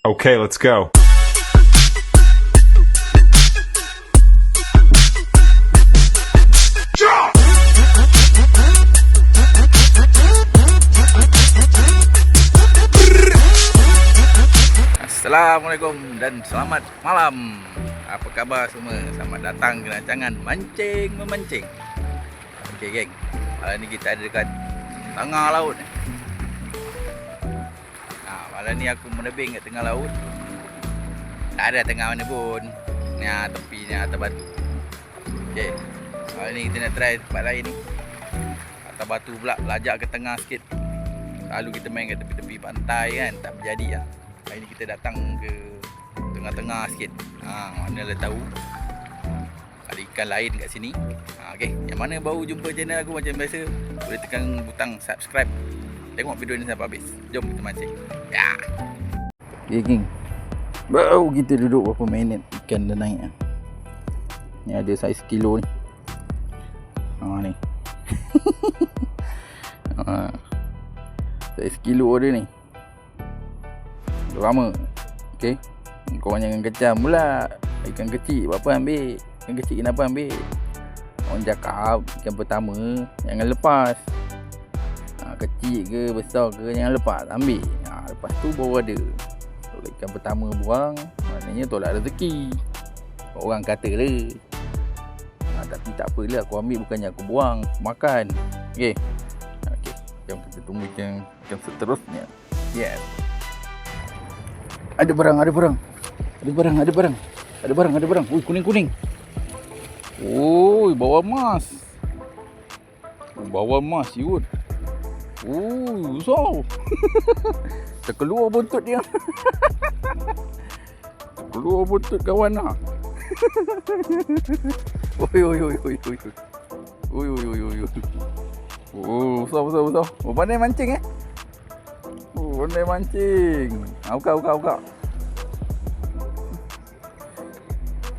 Okay, let's go. Assalamualaikum dan selamat malam. Apa khabar semua? Selamat datang ke rancangan Mancing Memancing. Okey geng, malam ni kita ada dekat tengah laut. Malam ni aku menebing kat tengah laut. Tak ada tengah mana pun. Ni tepi ni atas batu. Okey, malam ni kita nak try tempat lain ni. Atas batu pula, lajak ke tengah sikit. Lalu kita main kat tepi-tepi pantai kan, tak berjadi lah. Hari ni kita datang ke tengah-tengah sikit. Mana lah tahu ada ikan lain kat sini. Okey, yang mana baru jumpa channel aku macam biasa, boleh tekan butang subscribe. Tengok video ni sampai habis. Jom kita mancing. Ya. Okay geng, baru kita duduk berapa minit ikan dah naik. Ni ada saiz kilo ni. Ni saiz kilo ada ni. Lama. Okey. Korang jangan kecam pula. Ikan kecil apa ambil? Ikan kecil kenapa ambil? Orang cakap ikan pertama jangan lepas. Kecil ke besar ke jangan lepas, ambil. Lepas tu baru ada. Kalau ikan pertama buang, maknanya tolak rezeki. Orang kata lah. Tapi tak apalah, aku ambil bukannya aku buang, aku makan. Okey. Jom kita tunggu ikan seterusnya. Yes. Ada barang. Ui, kuning. Ui, bawa emas. Bawa emas, yut. Besar. Terkeluar buntut dia. Terkeluar buntut kawan lah. Ui. Besar. Pandai mancing pandai mancing. Buka.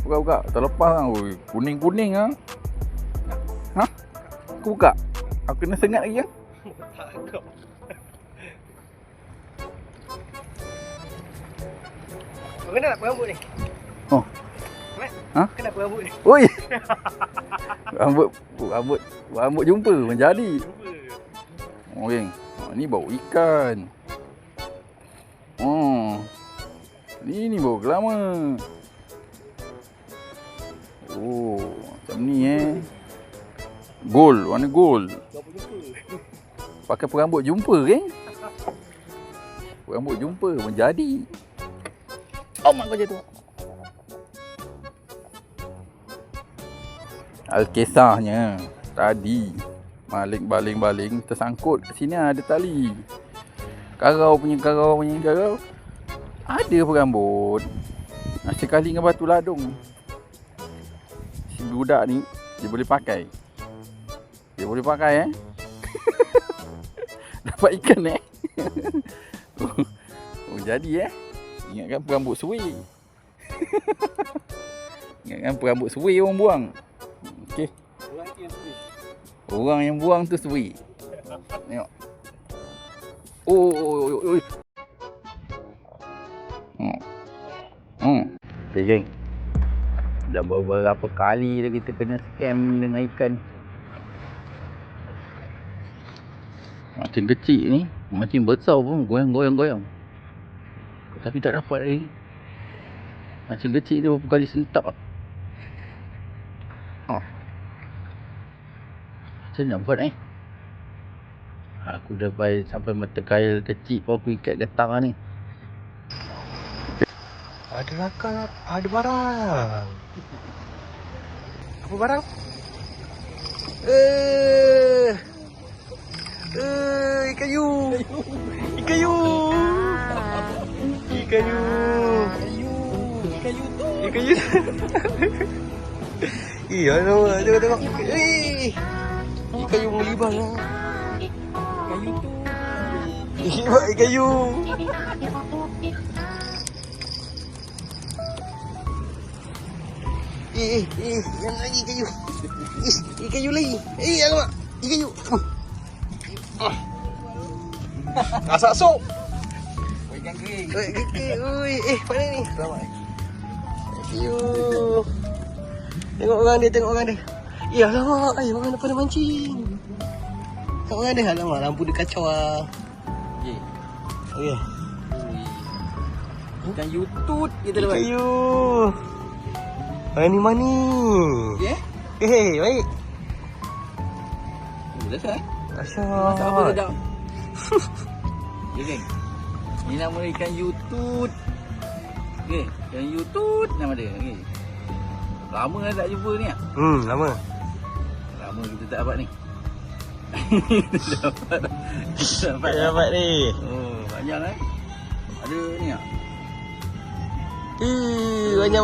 Buka. Terlepas lah. Kuning lah. Aku buka. Aku kena sengat lagi . Kenapa rambut ni? Kenapa rambut ni? Oi. Rambut jumpa menjadi. Geng. Ni bau ikan. Ni bau kelama. Macam ni Gold, warna gold. Pakai perambut jumpa geng. Perambut jumpa menjadi. Mak kau jatuh. Alkisahnya tadi baling tersangkut kat sini ada tali. Karau punya. Ada perambut. Sekali dengan batu ladung. Si budak ni dia boleh pakai. Dapat ikan jadi ingatkan perambut suwi. Orang buang. Okey. Orang yang buang tu suwi. Tengok. Okay geng. Dah beberapa kali dah kita kena scam dengan ikan. Mancing kecil ni, mancing besar pun goyang. Tapi tak dapat lagi. Mancing kecil dia berapa kali sentak. Macam nak buat Aku dah sampai mata kail kecil pun aku ikat getang ni. Ada rakam, ada barang. Apa barang? Ikan kayu. Iya, tengok. Ikan kayu melibas lah. Kayu tu. Ikan kayu. Yang lagi kayu. Kayu lagi. Alamak. Kayu. Asak sok. Ikan Ui, mana ni? Selamat. Ayo. Tengok orang dia, tengok orang dia. Ya alamak, orang dah pada mancing. Tengok orang dia, alamak, lampu dia kacau lah. Okey. Okey. Ikan YouTube kita dapat. Ayo. Mani. Okey. Baik. Dah sah. Asyik. Masak apa sedap. Ya geng. Ni nama dia ikan YouTube. Okey, ikan YouTube nama dia. Okey. Lama dah tak jumpa ni ah. Lama. Lama kita tak dapat ni. Kita dapat ni. Oh, banyak eh. Ada ni ah. Banyak.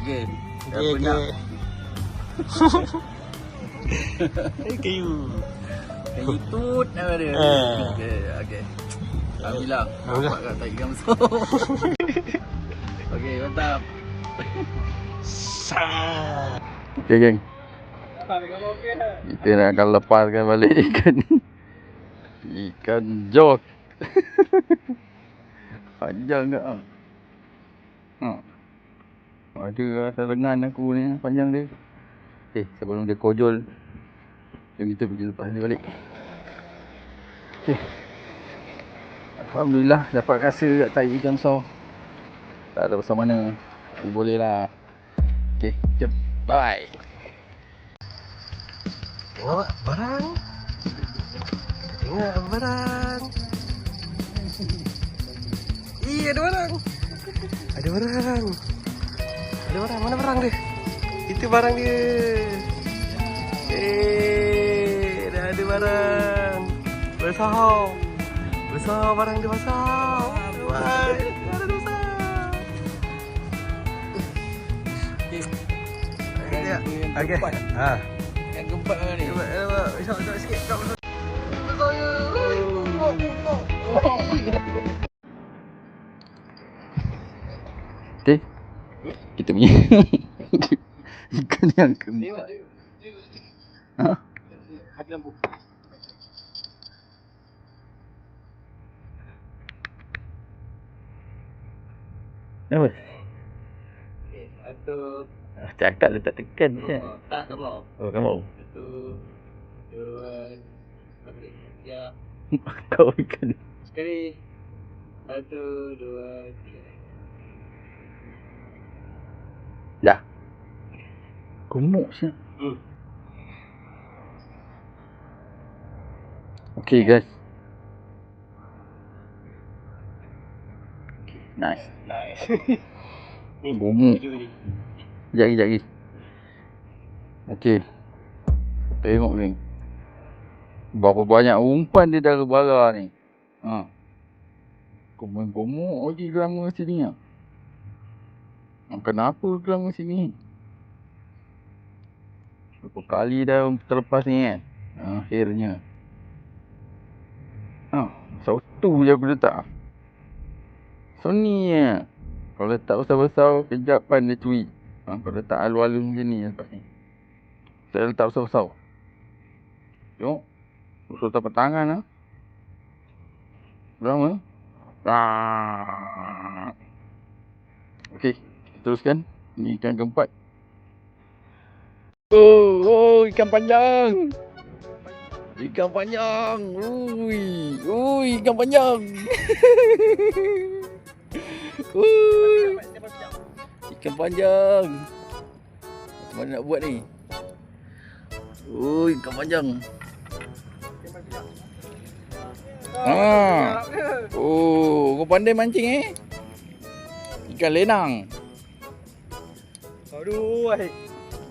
Okey. Okey. Kayu. Ikan YouTube nama dia. Okey. Alhamdulillah. Nampak kat tak ikan besar. Okey, mantap. Okey, geng. Kita nak akan lepaskan balik ikan jok. Panjang ke ah? Ada rasa lengan aku ni panjang dia. Sebelum dia kojol, jom kita pergi lepas dia balik. Alhamdulillah dapat rasa kat tahi ikan besar. Tak ada besar mana. Boleh lah. Jom. Bye. Tengok barang. Ada barang. Mana barang dia? Itu barang dia. Dah ada barang. Besar barang dia besar. Ada besar. Okey. Yang keempat mana ni? Besar sikit. Kita punya ikan yang keempat. Ha? Ada lampu. Apa? Satu. Cakap dia tak tekan. Tak mau. Oh, kamu. Satu. Dua. Tiga. Kau ikan. Sekali. Satu, dua, tiga. Dah. Gemuk siap. Okay guys. Nice. Gemuk. Sekejap lagi. Okay. Tengok ni. Berapa banyak umpan dia dalam bara ni. Gemuk lagi gelama sini lah. Kenapa gelama sini? Berapa kali dah terlepas ni kan? Akhirnya. Satu je aku letak. So ni je. Kalau letak besar-besar, kejapan dia curi. Kalau letak alu-alu macam ni lepas ni. Saya letak besar-besar. Tengok. Besar tapak tangan lah. Berapa? Okey. Teruskan. Ini ikan keempat. Oh, ikan panjang. Ikan panjang. Ui, ikan panjang. Ikan panjang. Macam mana nak buat ni? Ikan panjang. Kau pandai mancing Ikan lenang. Aduh,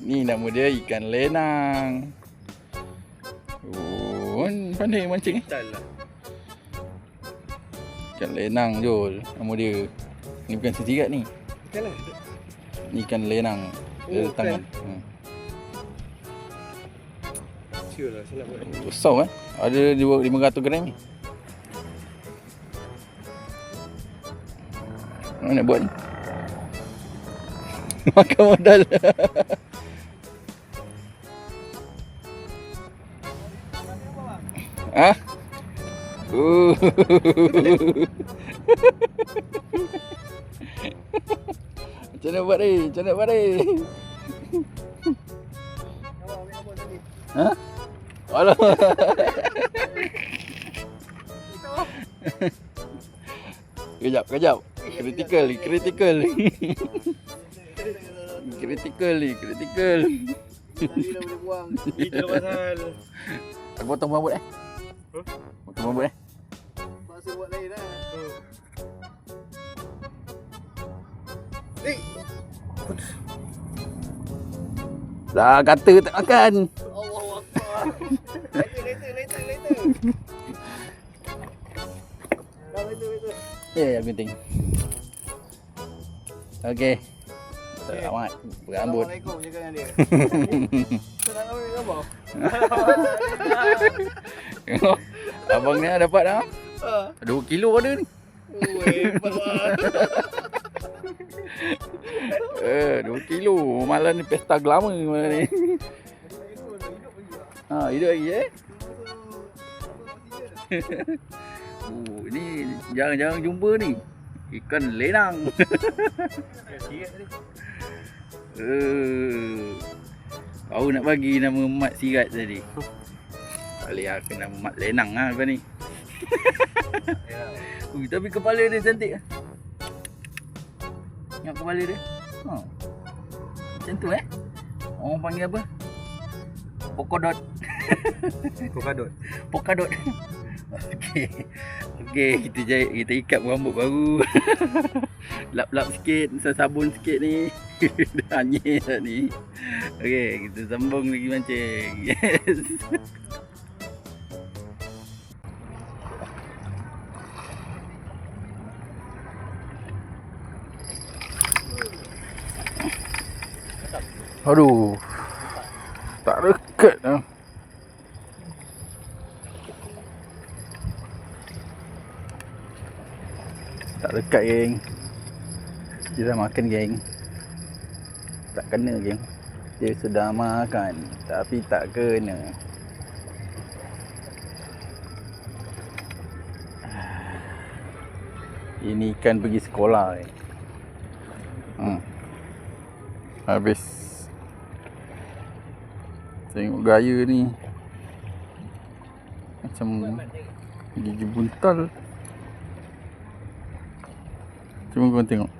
Ni nama dia ikan lenang. Pandai mancing Dahlah. Ikan lenang Jol. Nama dia. Ni bukan setirat ni. Ikan lah. Ni ikan lenang. Dia ada tangan. Sure lah, saya nak buat. Besar Ada 500 gram ni. Mana nak buat ni? Makan modal. Macam mana buat ni? Macam mana buat ni? Ha? Alah. Kejap. Critical. Critical ni. Tadi dah boleh buang. Itu pasal. Aku potong rambut Potong rambut Masa buat lain lah. Dah kata tak makan. Allahuakbar. Later. Later. Yang penting. Okey. Selamat berambut. Assalamualaikum cakap dengan dia. Senang ambil gambar. Tengok. Abang ni dapat dah. 2 kilo ada ni. Hebat lah. 2 kilo. Malam ni pesta glamour malam ni. Hidup lagi ni jarang jumpa ni. Ikan lenang. Baru nak bagi nama mat sirat tadi. Boleh aku nama mat lenang lah lepas ni. Tapi kepala dia cantik. Tengok kepala dia. Macam tu Orang panggil apa? Polkadot. Polkadot. Okey, kita ikat rambut baru. Lap-lap sikit, sabun sikit ni. Dah anyir dah ni. Okey, kita sambung lagi mancing. Yes. Aduh. Tak dekat dah. Tak dekat geng. Dia dah makan geng. Tak kena geng. Dia sudah makan tapi tak kena. Ini ikan pergi sekolah Habis. Tengok gaya ni. Macam gigi buntal. Cuma korang tengok.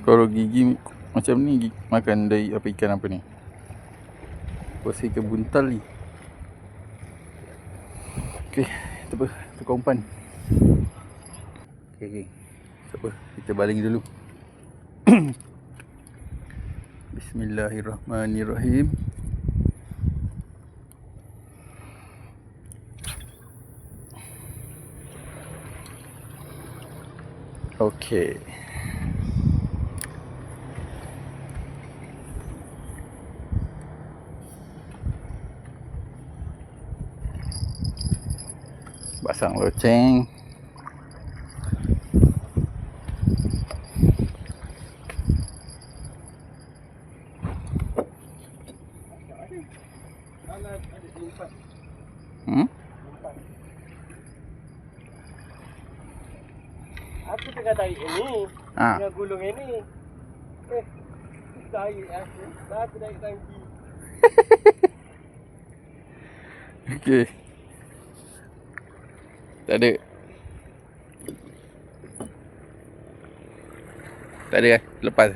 Kalau gigi macam ni, makan dari apa ikan apa ni? Pasal ikan buntal ni. Okey, tukar umpan. Okey. Tak apa, kita baling dulu. Bismillahirrahmanirrahim. Okey. Pasang loceng. Aku tengah tarik ini. Tengah gulung ini. Tarik aku. Aku tarik tangki. Okey. Tak ada. Tak ada lepas.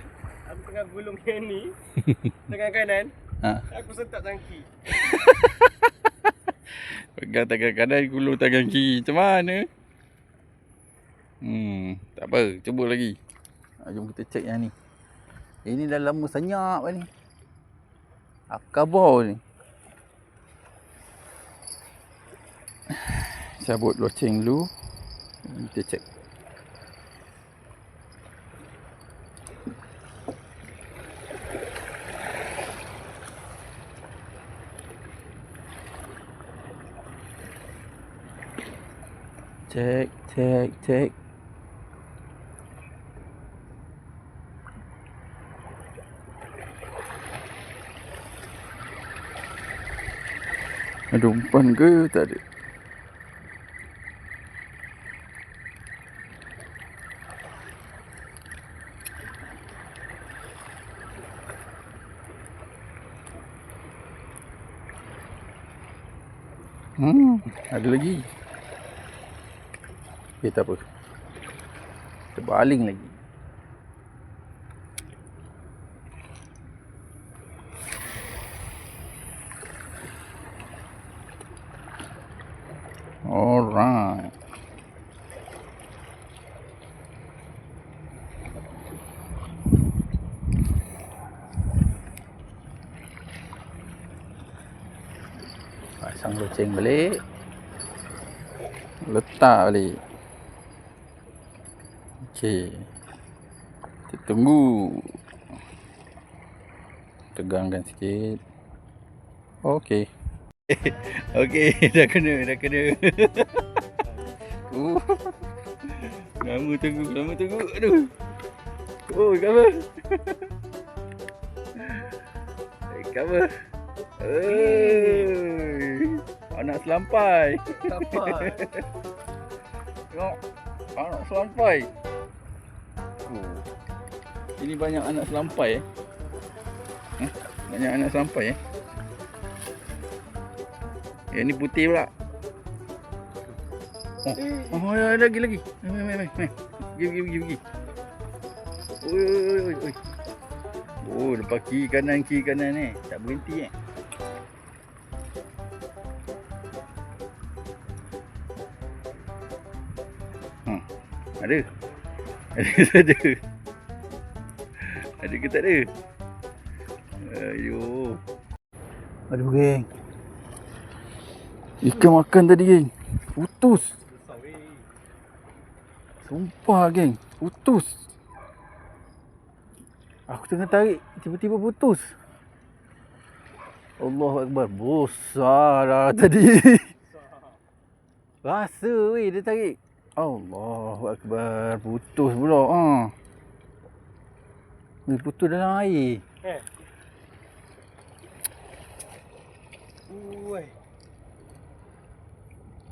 Aku tengah gulung yang ni. Tangan kanan. Aku sentak tangki. Pegang tangan kanan, gulung tangan kiri. Macam mana? Tak apa, cuba lagi. Jom kita cek yang ni. Ini dah lama senyap ni. Apa khabar ni? Cabut loceng dulu. Kita cek. Cek. Ada umpan ke? Tak ada. Ada lagi. Okay, tak apa. Kita baling lagi. Alright. Pasang loceng balik. Letak balik. Okey. Kita tunggu. Tegangkan sikit. Okey. Okey, dah kena. Lama tunggu. Aduh. Oh, cover. Cover. Anak selampai. Tengok. Anak selampai. Ini banyak anak selampai Banyak anak selampai Yang ni putih pula. Oh ya, lagi. Main. Pergi. Oi. Oh, lepas kiri kanan ni. Tak berhenti Ada. Ada saja. Ada ke tak ada? Ayuh. Aduh, geng. Ikan makan tadi, geng. Putus. Sumpah, geng. Putus. Aku tengah tarik, tiba-tiba putus. Allahu Akbar. Besar lah tadi. Rasa weh dia tarik. Allahu Akbar. Putus pula. Dia putus dalam air.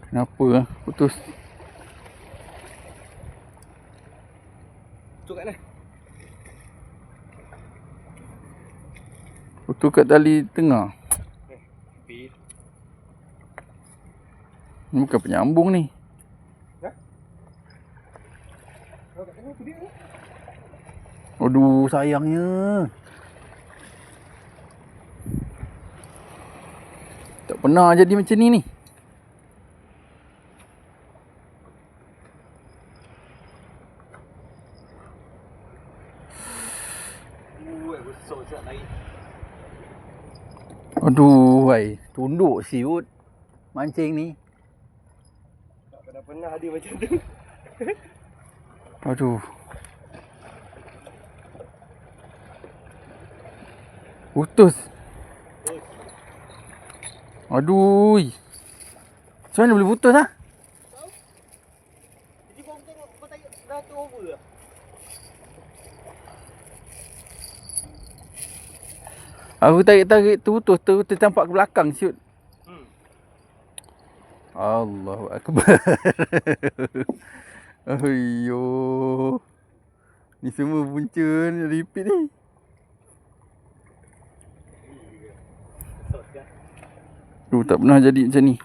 Kenapa putus? Putus kat mana? Putus kat tali tengah. Ni bukan penyambung ni. Aduh, sayangnya. Tak pernah jadi macam ni. Aduh, tunduk siut mancing ni. Tak pernah ada macam tu. Aduh. Putus. Aduh. Macam mana boleh putus lah? Jadi kau tengok kau tarik dah tu over lah. Aku tarik tu putus, tercampak ke belakang siut. Allahu Akbar. Ayyo. Ni semua punca ni repeat ni. Tu tak pernah jadi macam ni.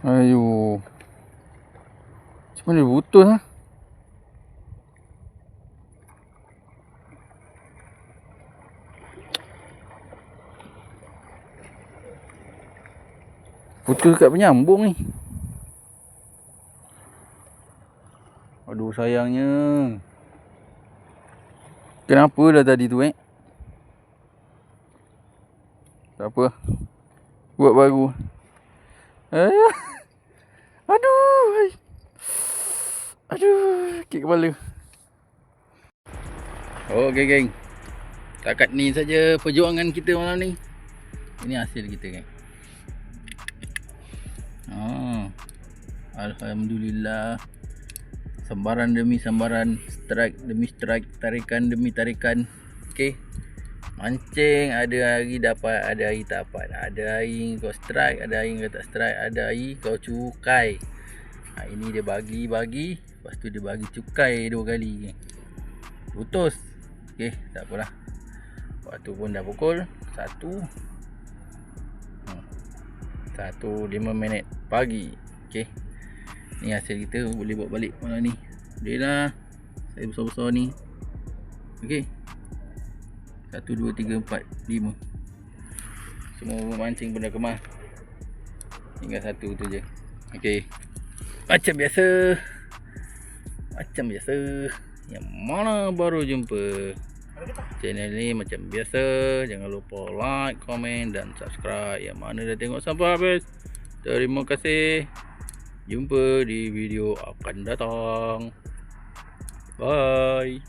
Ayuh. Macam mana dia putus lah? Putus kat penyambung ni. Aduh, sayangnya. Kenapa dah tadi tu Tak apa. Buat baru. Aduh. Sakit kepala. Okey, geng. Takat ni saja perjuangan kita malam ni. Ini hasil kita, geng. Alhamdulillah. Sambaran demi sambaran, strike demi strike, tarikan demi tarikan. Okey. Mancing ada hari dapat, ada hari tak dapat. Ada hari kau strike, ada hari kau tak strike, ada hari kau cukai. Ini dia bagi, lepas tu dia bagi cukai 2 kali. Putus. Okey, tak apalah. Waktu pun dah pukul 1:05 pagi. Okey. Ni hasil kita, boleh bawa balik malam ni. Boleh lah. Saya besar-besar ni. Okey. 1, 2, 3, 4, 5. Semua mancing benda kemas. Tinggal satu tu je. Okey. Macam biasa. Yang mana baru jumpa channel ni macam biasa, jangan lupa like, komen dan subscribe. Yang mana dah tengok sampai habis, terima kasih. Jumpa di video akan datang. Bye.